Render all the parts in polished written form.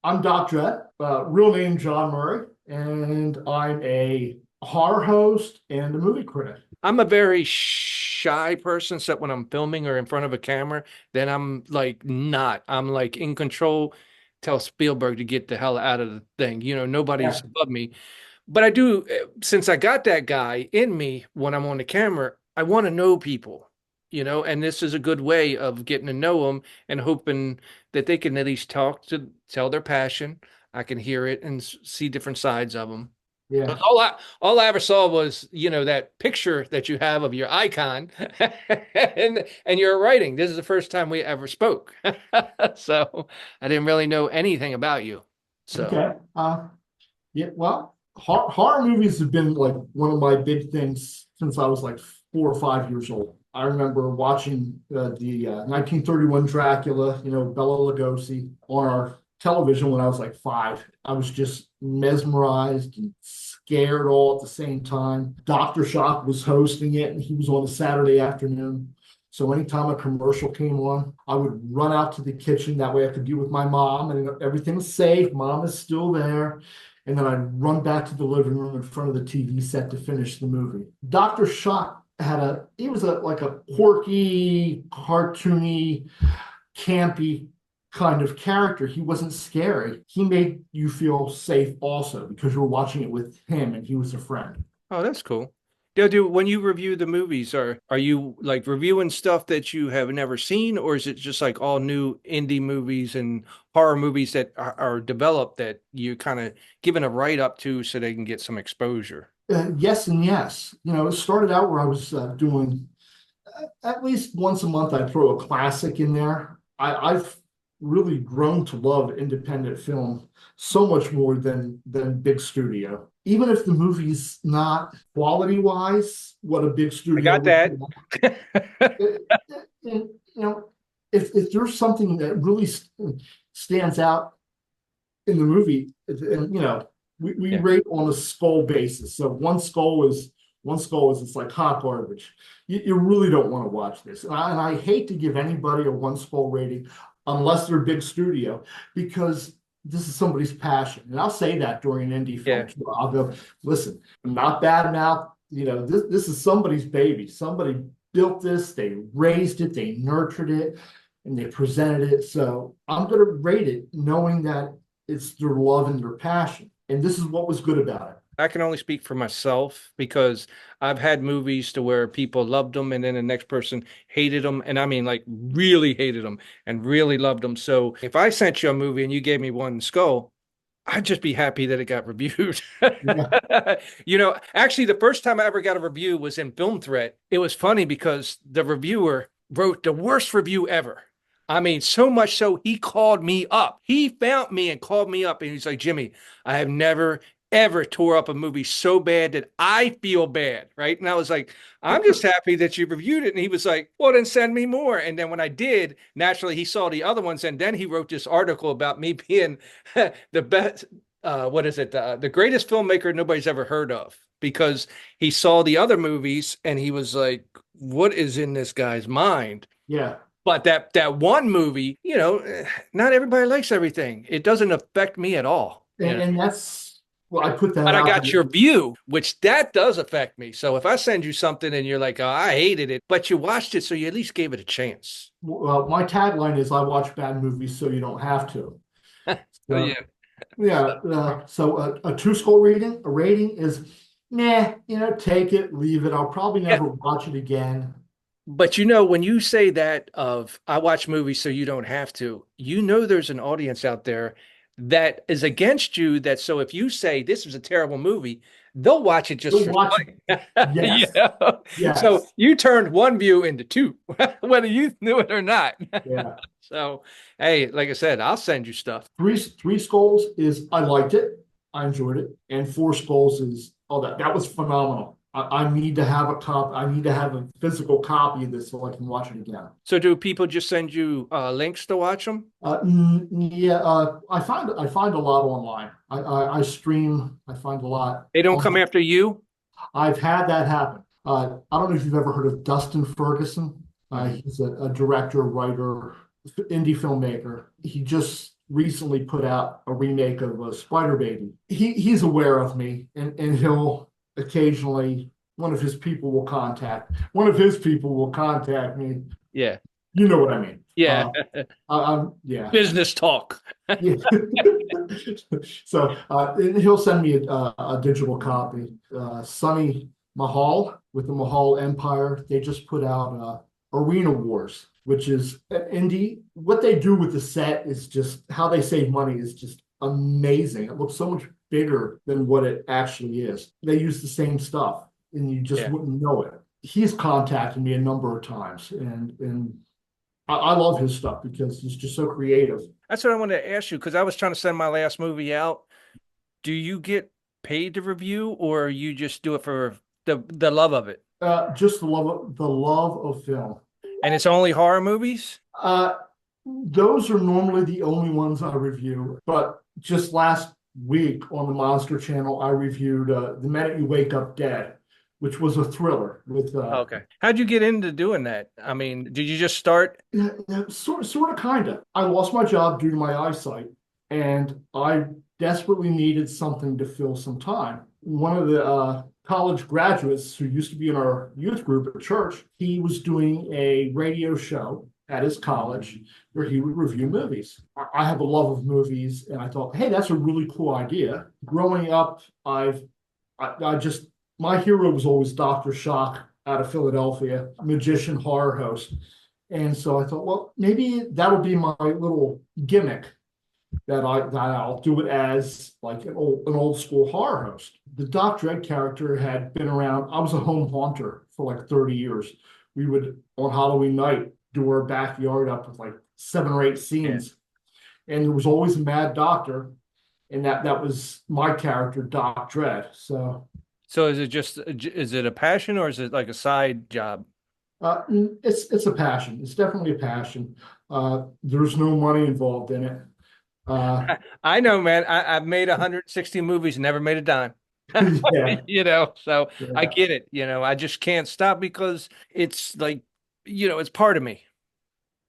I'm Doc Dredd, real name John Murray, and I'm a horror host and a movie critic. I'm a very shy person, except when I'm filming or in front of a camera, then I'm like not. I'm like in control. Tell Spielberg to get the hell out of the thing. Nobody's Yeah, above me. But I do, since I got that guy in me when I'm on the camera, I want to know people, and this is a good way of getting to know them and hoping that they can at least tell their passion. I can hear it and see different sides of them. yeah. 'Cause all I ever saw was, that picture that you have of your icon and your writing. This is the first time we ever spoke. So I didn't really know anything about you. So Okay. Yeah. Well, horror movies have been like one of my big things since I was like 4 or 5 years old. I remember watching the 1931 Dracula, Bela Lugosi on our television when I was like five. I was just mesmerized and scared all at the same time. Dr. Shock was hosting it, and he was on a Saturday afternoon. So anytime a commercial came on, I would run out to the kitchen. That way I could be with my mom and everything was safe. Mom is still there. And then I'd run back to the living room in front of the TV set to finish the movie. Dr. Shock he was like a quirky, cartoony, campy kind of character. He wasn't scary. He made you feel safe also because you were watching it with him and he was a friend. oh, that's cool. Do when you review the movies, are you like reviewing stuff that you have never seen, or is it just like all new indie movies and horror movies that are developed that you kind of giving a write up to so they can get some exposure? Yes and yes. It started out where I was doing at least once a month, I'd throw a classic in there. I've really grown to love independent film so much more than big studio. Even if the movie's not quality wise what a big I studio got would that. do, it, you know, if there's something that really stands out in the movie, and we Yeah. rate on a skull basis. So one skull is it's like hot garbage. You really don't want to watch this. And I hate to give anybody a one skull rating unless they're big studio, because this is somebody's passion. And I'll say that during an indie film Yeah. too. I'll go, listen, I'm not bad mouth. This is somebody's baby. Somebody built this, they raised it, they nurtured it, and they presented it. So I'm gonna rate it knowing that it's their love and their passion. And this is what was good about it. I can only speak for myself because I've had movies to where people loved them and then the next person hated them. And I mean, like, really hated them and really loved them. So if I sent you a movie and you gave me one skull, I'd just be happy that it got reviewed. Yeah. Actually, the first time I ever got a review was in Film Threat. It was funny because the reviewer wrote the worst review ever. I mean, so much so he called me up. He found me and called me up, and he's like, Jimmy, I have never ever tore up a movie so bad that I feel bad, right? And I was like, I'm just happy that you reviewed it. And he was like, well, then send me more. And then when I did, naturally he saw the other ones, and then he wrote this article about me being the best. What is it? The greatest filmmaker nobody's ever heard of, because he saw the other movies and he was like, "What is in this guy's mind?" Yeah. But that one movie, not everybody likes everything. It doesn't affect me at all. And that's, well, I put that But I out got there. your view, which that does affect me. So if I send you something and you're like, "Oh, I hated it," but you watched it, so you at least gave it a chance. Well, my tagline is I watch bad movies so you don't have to. So yeah. So, yeah. So a two skull rating is, nah, take it, leave it. I'll probably Yeah. never watch it again. But when you say that of I watch movies so you don't have to, there's an audience out there that is against you. That so if you say this is a terrible movie, they'll watch it just You'll for watch it. fun. Yes. So Yes. you turned one view into two, whether you knew it or not. Yeah. So hey, like I said, I'll send you stuff. Three skulls is I liked it, I enjoyed it, and four skulls is that was phenomenal. I need to have a cop. I need to have a physical copy of this so I can watch it again. So do people just send you links to watch them? Yeah, I find a lot online. I stream. I find a lot. They don't come after you? I've had that happen. I don't know if you've ever heard of Dustin Ferguson. Mhm. He's a director, writer, indie filmmaker. He just recently put out a remake of Spider Baby. He's aware of me, and he'll occasionally one of his people will contact me. Yeah. You know what I mean? Yeah. Yeah. Business talk. Yeah. So and he'll send me a digital copy. Sunny Mahal with the Mahal Empire, they just put out Arena Wars, which is indie. What they do with the set is just how they save money is just amazing. It looks so much bigger than what it actually is. They use the same stuff, and you just Yeah. wouldn't know it. He's contacted me a number of times, and I love his stuff because he's just so creative. That's what I wanted to ask you because I was trying to send my last movie out. Do you get paid to review or you just do it for the love of it? Just the love of film. And it's only horror movies? Uh, those are normally the only ones I review. But just last week on the Monster Channel, I reviewed The Minute You Wake Up Dead, which was a thriller with Okay. How'd you get into doing that? I mean, did you just start? sort of kind of. I lost my job due to my eyesight, and I desperately needed something to fill some time. One of the college graduates who used to be in our youth group at church, he was doing a radio show at his college where he would review movies. I have a love of movies, and I thought, hey, that's a really cool idea. Growing up, I just my hero was always Dr. Shock out of Philadelphia, magician horror host. And so I thought, well, maybe that'll be my little gimmick that I'll do it as like an old school horror host. The Doc Dredd character had been around. I was a home haunter for like 30 years. We would on Halloween night do our backyard up with like 7 or 8 scenes. Yeah. And there was always a mad doctor, and that was my character, Doc Dredd. So is it a passion or is it like a side job? It's a passion. It's definitely a passion. There's no money involved in it. I know, man. I've made 160 movies, never made a dime. Yeah. So Yeah. I get it. I just can't stop because it's like, it's part of me.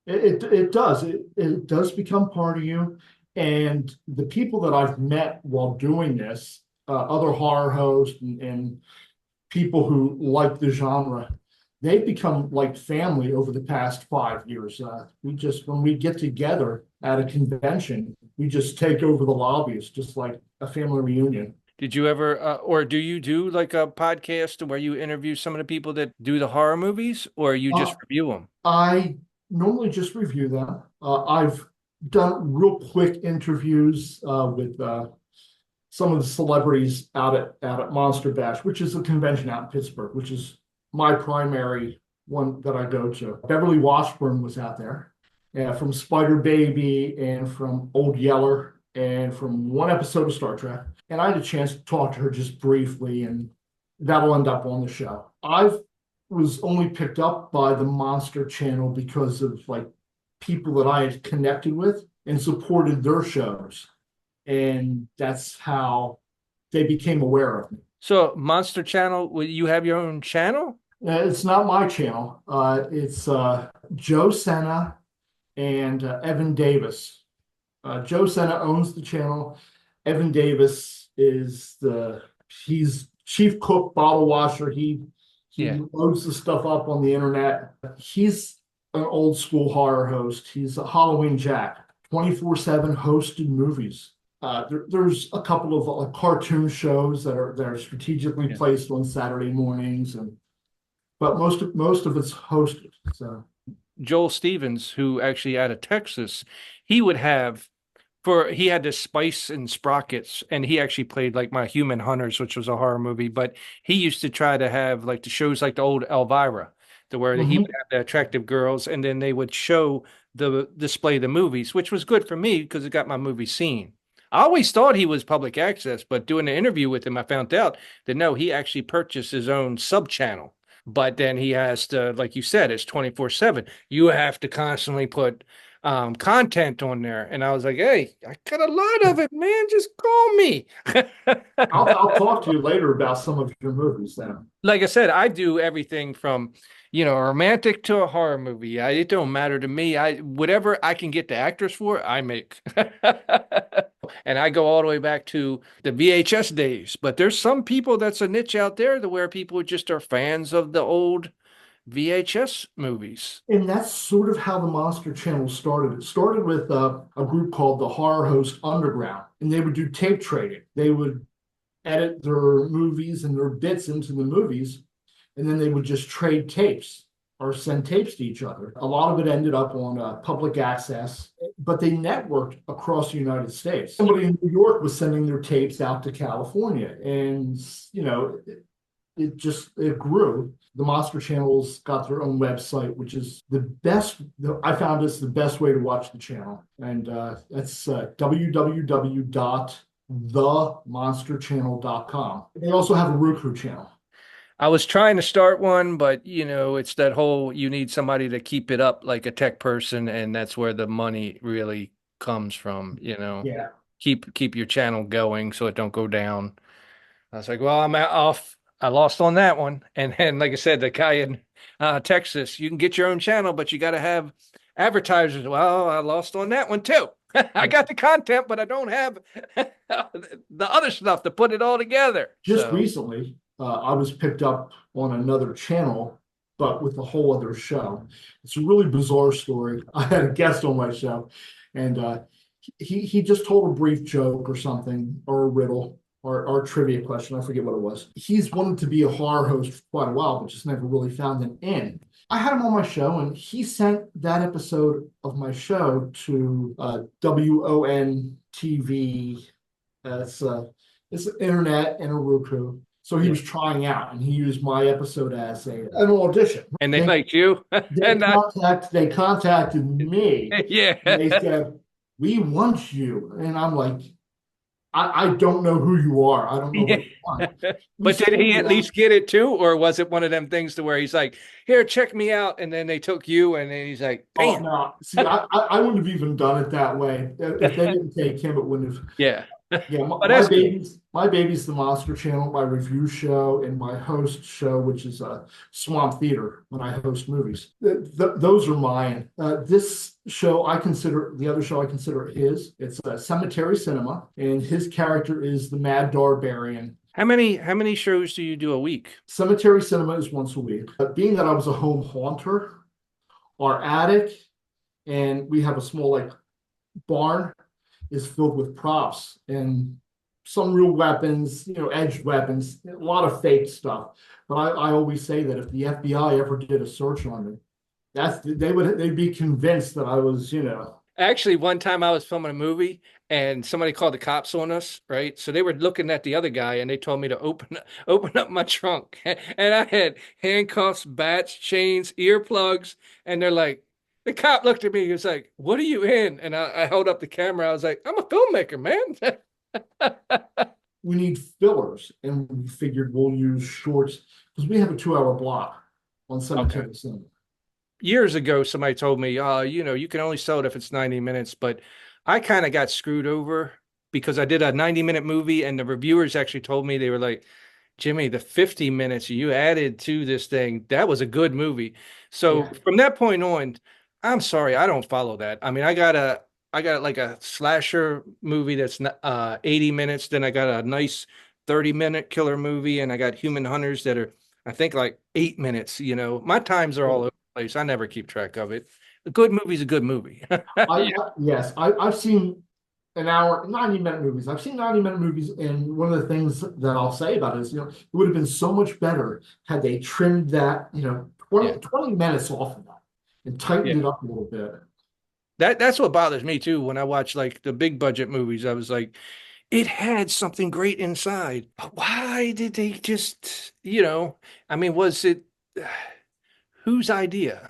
It does. It does become part of you. And the people that I've met while doing this, other horror hosts and people who like the genre, they've become like family over the past 5 years. When we get together at a convention, we just take over the lobby. It's just like a family reunion. Did you ever, or do you do like a podcast where you interview some of the people that do the horror movies, or you just review them? I normally just review them. I've done real quick interviews with some of the celebrities out at Monster Bash, which is a convention out in Pittsburgh, which is my primary one that I go to. Beverly Washburn was out there, from Spider Baby and from Old Yeller and from one episode of Star Trek. And I had a chance to talk to her just briefly, and that'll end up on the show. I was only picked up by the Monster Channel because of like people that I had connected with and supported their shows. And that's how they became aware of me. So Monster Channel, you have your own channel? It's not my channel. It's Joe Senna and Evan Davis. Joe Senna owns the channel. Evan Davis he's chief cook, bottle washer. He loads the stuff up on the internet. He's an old school horror host. He's a Halloween Jack, 24/7 hosted movies. There's a couple of cartoon shows that are strategically placed on Saturday mornings, but most of it's hosted. So Joel Stevens, who actually out of Texas, he had this Spice and Sprockets, and he actually played like My Human Hunters, which was a horror movie, but he used to try to have like the shows like the old Elvira, to where he would have the attractive girls, and then they would show display the movies, which was good for me because it got my movie seen. I always thought he was public access, but doing an interview with him, I found out that no, he actually purchased his own sub channel. But then he has to, like you said, it's 24/7. You have to constantly put content on there. And I was like, hey, I got a lot of it, man. Just call me. I'll talk to you later about some of your movies then. Like I said, I do everything from, a romantic to a horror movie. It don't matter to me. Whatever I can get the actors for, I make. And I go all the way back to the VHS days. But there's some people that's a niche out there to where people just are fans of the old VHS movies. And that's sort of how the Monster Channel started. It started with a group called the Horror Host Underground, and they would do tape trading. They would edit their movies and their bits into the movies, and then they would just trade tapes or send tapes to each other. A lot of it ended up on public access, but they networked across the United States. Somebody in New York was sending their tapes out to California, and it grew. The Monster Channel's got their own website, which is the best. I found it's the best way to watch the channel, and that's www.themonsterchannel.com. They also have a Roku channel. I was trying to start one, but it's that whole you need somebody to keep it up like a tech person, and that's where the money really comes from. Yeah. Keep your channel going so it don't go down. I was like, well, I'm off. I lost on that one. And then, like I said, the guy in Texas, you can get your own channel, but you got to have advertisers. Well, I lost on that one too. I got the content, but I don't have the other stuff to put it all together. Just recently, I was picked up on another channel, but with a whole other show. It's a really bizarre story. I had a guest on my show, and he just told a brief joke or something, or a riddle, or a trivia question. I forget what it was. He's wanted to be a horror host for quite a while, but just never really found an in. I had him on my show, and he sent that episode of my show to WON TV. It's internet and a Roku. So he was trying out, and he used my episode as an audition. And they liked you. They contacted me. Yeah. And they said, "We want you," and I'm like, I don't know who you are. I don't know what you want. But did he at least get it too? Or was it one of them things to where he's like, here, check me out. And then they took you and then he's like, bam. Oh, no. See, I wouldn't have even done it that way. If they didn't take him, it wouldn't have. Yeah. Yeah, my baby's the Monster Channel, my review show, and my host show, which is Swamp Theater when I host movies. Those are mine. This show the other show I consider his. It's Cemetery Cinema, and his character is the Mad Barbarian. How many shows do you do a week? Cemetery Cinema is once a week. Being that I was a home haunter, our attic, and we have a small barn, is filled with props and some real weapons, edged weapons, a lot of fake stuff. But I always say that if the FBI ever did a search on me, they'd be convinced that I was. Actually, one time I was filming a movie and somebody called the cops on us, right? So they were looking at the other guy and they told me to open up my trunk. And I had handcuffs, bats, chains, earplugs, and they're like, the cop looked at me. He was like, "What are you in?" And I held up the camera. I was like, "I'm a filmmaker, man." We need fillers, and we figured we'll use shorts because we have a 2-hour block on Cemetery Cinema. Years ago, somebody told me, you can only sell it if it's 90 minutes. But I kind of got screwed over because I did a 90-minute movie, and the reviewers actually told me, they were like, "Jimmy, the 50 minutes you added to this thing, that was a good movie." So from that point on, I'm sorry, I don't follow that. I mean, I got like a slasher movie that's 80 minutes. Then I got a nice 30-minute killer movie, and I got Human Hunters that are, I think, like 8 minutes. My times are all over the place. I never keep track of it. A good movie's a good movie. Yes, I've seen an hour, 90-minute movies. I've seen 90-minute movies, and one of the things that I'll say about it is, it would have been so much better had they trimmed that, 20 minutes off of that and tightened it up a little bit. That's what bothers me too. When I watch like the big budget movies, I was like, it had something great inside. Why did they just, I mean, was it whose idea?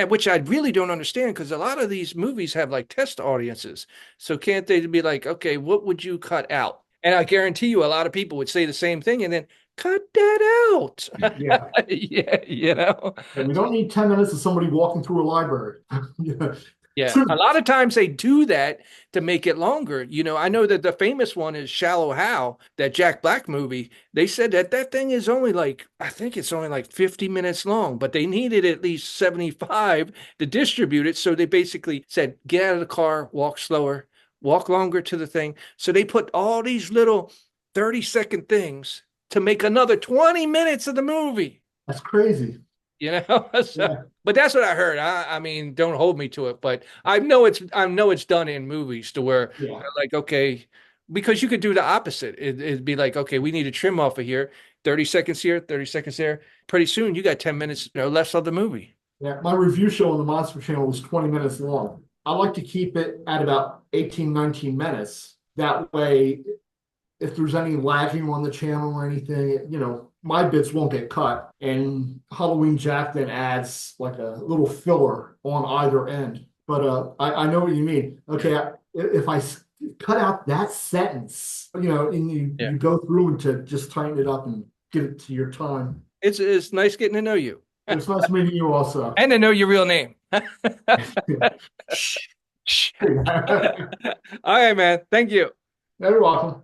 Which I really don't understand, because a lot of these movies have like test audiences. So can't they be like, okay, what would you cut out? And I guarantee you a lot of people would say the same thing and then cut that out. Yeah. Yeah, And we don't need 10 minutes of somebody walking through a library. Yeah, a lot of times they do that to make it longer. I know that the famous one is Shallow Hal, that Jack Black movie. They said that that thing is only like, I think it's only like 50 minutes long, but they needed at least 75 to distribute it. So they basically said, get out of the car, walk slower, walk longer to the thing. So they put all these little 30-second things to make another 20 minutes of the movie. That's crazy. So, Yeah, but that's what I heard. I mean, don't hold me to it, but I know it's done in movies to where yeah. they're like, okay, because you could do the opposite. It'd be like, okay, we need to trim off of here, 30 seconds here, 30 seconds there. Pretty soon you got 10 minutes, less of the movie. Yeah, my review show on the Monster Channel was 20 minutes long. I like to keep it at about 18, 19 minutes. That way, if there's any lagging on the channel or anything, my bits won't get cut. And Halloween Jack then adds like a little filler on either end. But I know what you mean. Okay, if I cut out that sentence, and Yeah. you go through and to just tighten it up and get it to your time. It's nice getting to know you It was nice meeting you also. and to know your real name. All Shh. right, man. Thank you. You're welcome.